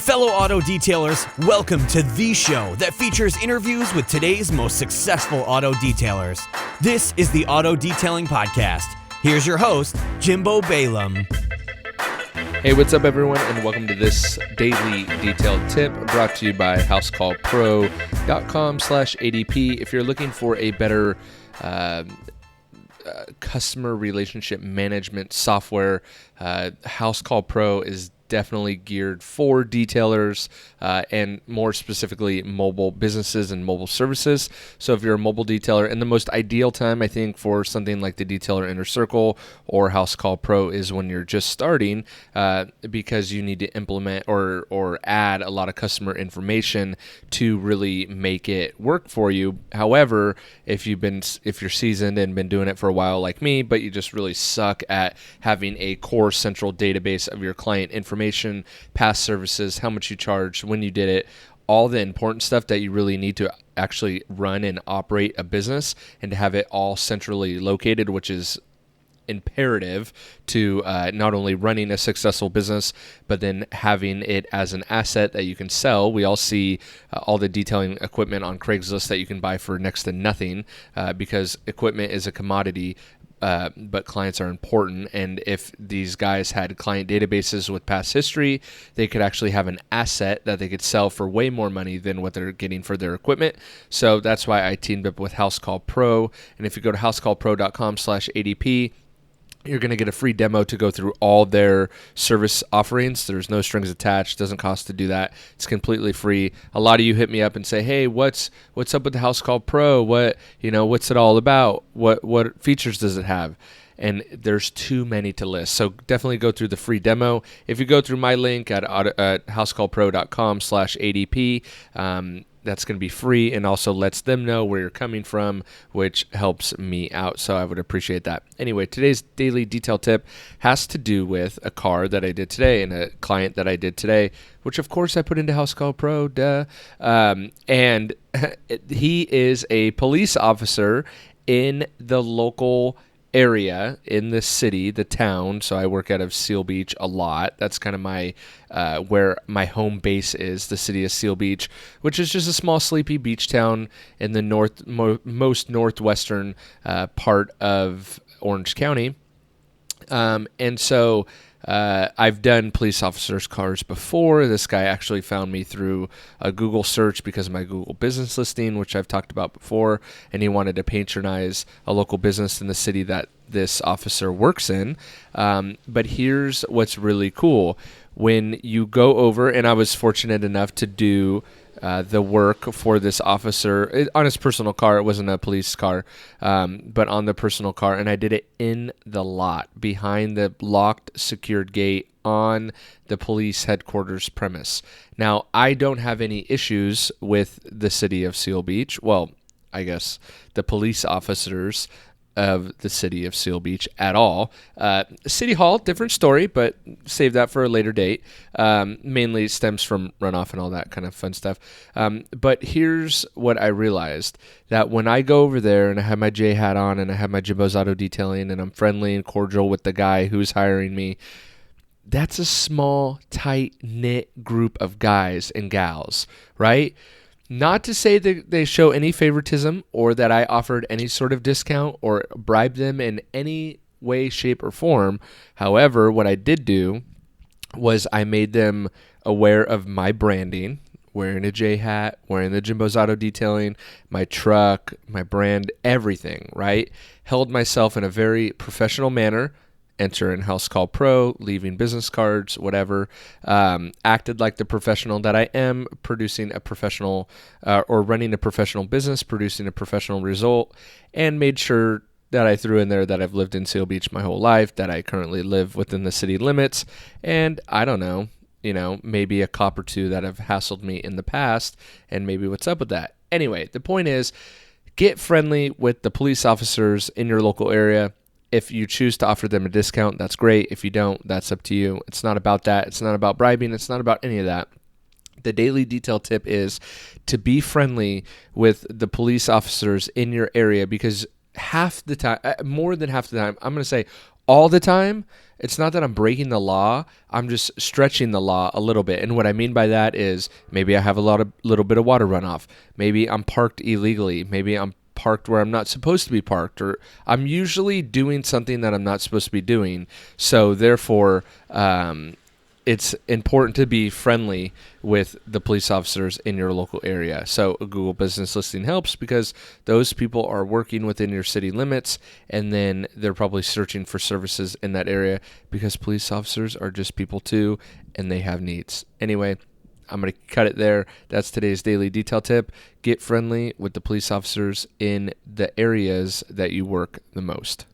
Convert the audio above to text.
Fellow auto detailers, welcome to the show that features interviews with today's most successful auto detailers. This is the Auto Detailing Podcast. Here's your host, Jimbo Balaam. Hey, what's up, everyone, and welcome to this daily detailed tip brought to you by housecallpro.com/ADP. If you're looking for a better customer relationship management software, House Call Pro is definitely geared for detailers and more specifically mobile businesses and mobile services. So if you're a mobile detailer, and the most ideal time I think for something like the Detailer Inner Circle or House Call Pro is when you're just starting, because you need to implement or add a lot of customer information to really make it work for you. However, if you're seasoned and been doing it for a while like me, but you just really suck at having a core central database of your client information, past services, how much you charged, when you did it, all the important stuff that you really need to actually run and operate a business, and to have it all centrally located, which is imperative to not only running a successful business, but then having it as an asset that you can sell. We all see all the detailing equipment on Craigslist that you can buy for next to nothing, because equipment is a commodity. But clients are important, and if these guys had client databases with past history, they could actually have an asset that they could sell for way more money than what they're getting for their equipment. So that's why I teamed up with House Call Pro, and if you go to housecallpro.com/ADP, you're going to get a free demo to go through all their service offerings. There's no strings attached. Doesn't cost to do that. It's completely free. A lot of you hit me up and say, "Hey, what's up with the House Call Pro? What's it all about? What features does it have?" And there's too many to list. So definitely go through the free demo. If you go through my link at housecallpro.com/ADP, that's going to be free, and also lets them know where you're coming from, which helps me out. So I would appreciate that. Anyway, today's daily detail tip has to do with a car that I did today and a client that I did today, which of course I put into House Call Pro, and he is a police officer in the local area, in the city, the town. So I work out of Seal Beach a lot. That's kind of my where my home base is, the city of Seal Beach, which is just a small, sleepy beach town in the most northwestern part of Orange County. And so I've done police officers' cars before. This guy actually found me through a Google search because of my Google business listing, which I've talked about before, and he wanted to patronize a local business in the city that this officer works in. But here's what's really cool. When you go over, and I was fortunate enough to do the work for this officer on his personal car. It wasn't a police car, but on the personal car. And I did it in the lot behind the locked, secured gate on the police headquarters premise. Now, I don't have any issues with the city of Seal Beach. Well, I guess the police officers of the city of Seal Beach at all. City Hall, different story, but save that for a later date. Mainly stems from runoff and all that kind of fun stuff. But here's what I realized, that when I go over there and I have my J hat on and I have my Jimbo's Auto Detailing and I'm friendly and cordial with the guy who's hiring me, that's a small, tight-knit group of guys and gals, right? Not to say that they show any favoritism or that I offered any sort of discount or bribed them in any way, shape, or form. However, what I did do was I made them aware of my branding, wearing a J hat, wearing the Jimbo's Auto Detailing, my truck, my brand, everything, right? Held myself in a very professional manner. Enter in House Call Pro, leaving business cards, whatever. Acted like the professional that I am, producing a professional or running a professional business, producing a professional result, and made sure that I threw in there that I've lived in Seal Beach my whole life, that I currently live within the city limits, and I don't know, maybe a cop or two that have hassled me in the past, and maybe what's up with that. Anyway, the point is, get friendly with the police officers in your local area. If you choose to offer them a discount, that's great. If you don't, that's up to you. It's not about that. It's not about bribing. It's not about any of that. The daily detail tip is to be friendly with the police officers in your area, because half the time, more than half the time, I'm going to say all the time, it's not that I'm breaking the law. I'm just stretching the law a little bit. And what I mean by that is maybe I have a little bit of water runoff. Maybe I'm parked illegally. Maybe I'm parked where I'm not supposed to be parked, or I'm usually doing something that I'm not supposed to be doing. So therefore, it's important to be friendly with the police officers in your local area. So a Google business listing helps because those people are working within your city limits, and then they're probably searching for services in that area because police officers are just people too, and they have needs. Anyway, I'm going to cut it there. That's today's daily detail tip. Get friendly with the police officers in the areas that you work the most.